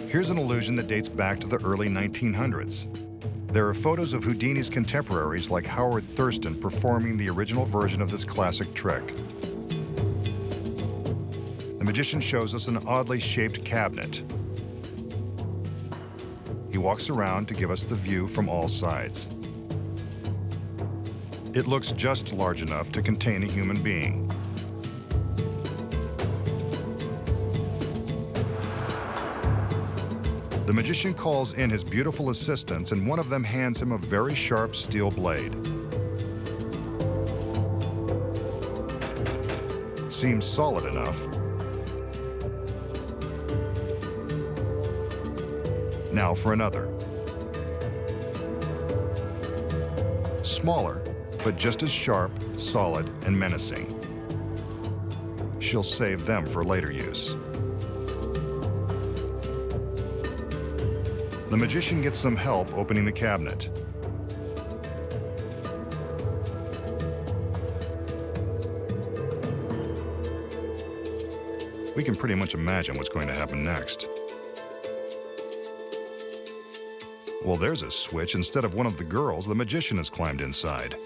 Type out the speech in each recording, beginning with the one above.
Here's an illusion that dates back to the early 1900s. There are photos of Houdini's contemporaries like Howard Thurston performing the original version of this classic trick. The magician shows us an oddly shaped cabinet. He walks around to give us the view from all sides. It looks just large enough to contain a human being. The magician calls in his beautiful assistants, and one of them hands him a very sharp steel blade. Seems solid enough. Now for another. Smaller, but just as sharp, solid, and menacing. She'll save them for later use. The magician gets some help opening the cabinet. We can pretty much imagine what's going to happen next. Well, there's a switch. Instead of one of the girls, the magician has climbed inside.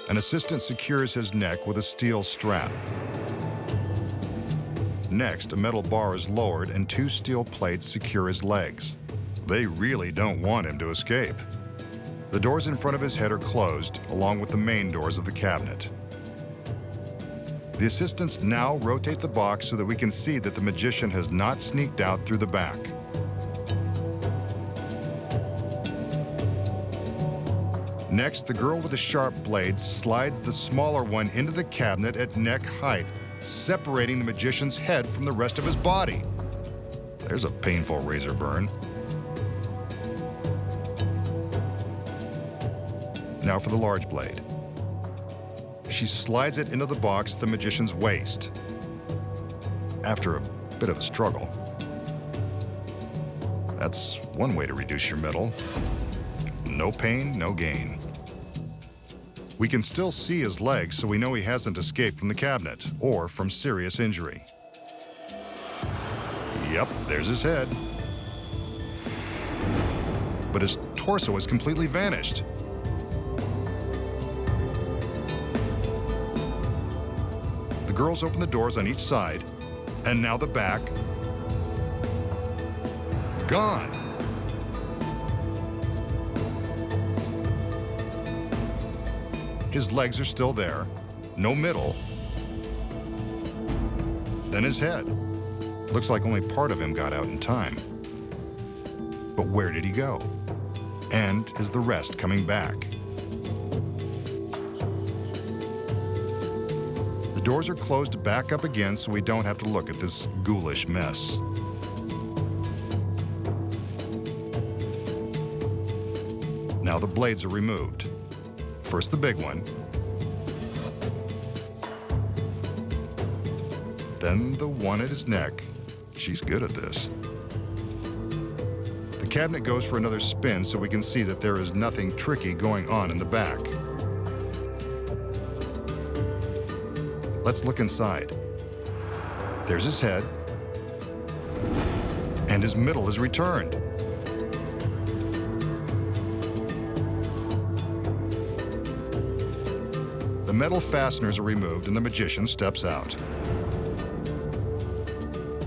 An assistant secures his neck with a steel strap. Next, a metal bar is lowered and 2 steel plates secure his legs. They really don't want him to escape. The doors in front of his head are closed, along with the main doors of the cabinet. The assistants now rotate the box so that we can see that the magician has not sneaked out through the back. Next, the girl with the sharp blade slides the smaller one into the cabinet at neck height, separating the magician's head from the rest of his body. There's a painful razor burn. Now for the large blade. She slides it into the box at the magician's waist. After a bit of a struggle. That's one way to reduce your metal. No pain, no gain. We can still see his legs, so we know he hasn't escaped from the cabinet or from serious injury. Yep, there's his head. But his torso has completely vanished. The girls open the doors on each side, and now the back. Gone. His legs are still there, no middle. Then his head. Looks like only part of him got out in time. But where did he go? And is the rest coming back? The doors are closed back up again so we don't have to look at this ghoulish mess. Now the blades are removed. First the big one, then the one at his neck. She's good at this. The cabinet goes for another spin so we can see that there is nothing tricky going on in the back. Let's look inside. There's his head, and his middle is returned. The metal fasteners are removed and the magician steps out.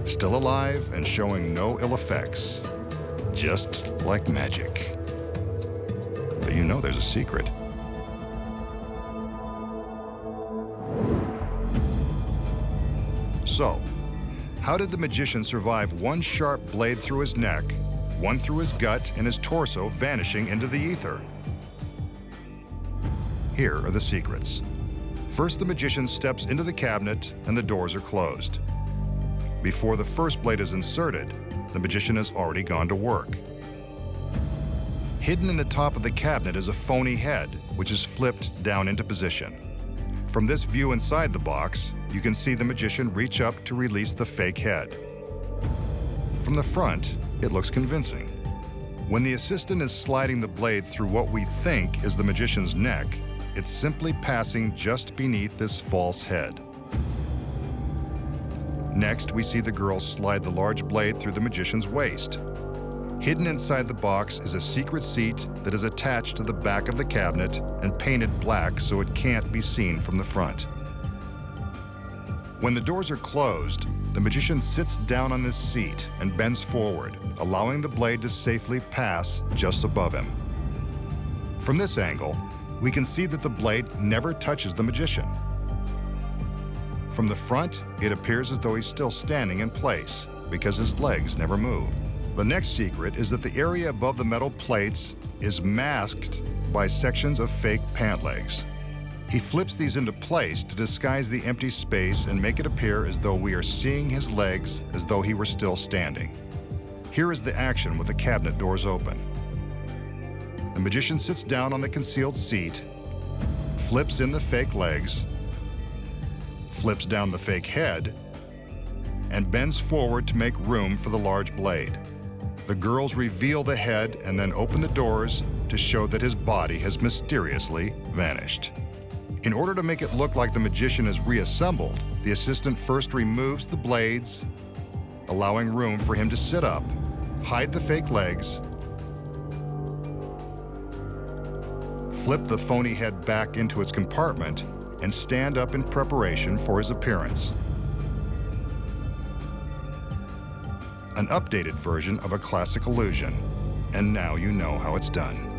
Still alive and showing no ill effects. Just like magic. But you know there's a secret. So, how did the magician survive one sharp blade through his neck, one through his gut, and his torso vanishing into the ether? Here are the secrets. First, the magician steps into the cabinet and the doors are closed. Before the first blade is inserted, the magician has already gone to work. Hidden in the top of the cabinet is a phony head, which is flipped down into position. From this view inside the box, you can see the magician reach up to release the fake head. From the front, it looks convincing. When the assistant is sliding the blade through what we think is the magician's neck, it's simply passing just beneath this false head. Next, we see the girl slide the large blade through the magician's waist. Hidden inside the box is a secret seat that is attached to the back of the cabinet and painted black so it can't be seen from the front. When the doors are closed, the magician sits down on this seat and bends forward, allowing the blade to safely pass just above him. From this angle, we can see that the blade never touches the magician. From the front, it appears as though he's still standing in place because his legs never move. The next secret is that the area above the metal plates is masked by sections of fake pant legs. He flips these into place to disguise the empty space and make it appear as though we are seeing his legs as though he were still standing. Here is the action with the cabinet doors open. The magician sits down on the concealed seat, flips in the fake legs, flips down the fake head, and bends forward to make room for the large blade. The girls reveal the head and then open the doors to show that his body has mysteriously vanished. In order to make it look like the magician is reassembled, the assistant first removes the blades, allowing room for him to sit up, hide the fake legs, flip the phony head back into its compartment, and stand up in preparation for his appearance. An updated version of a classic illusion, and now you know how it's done.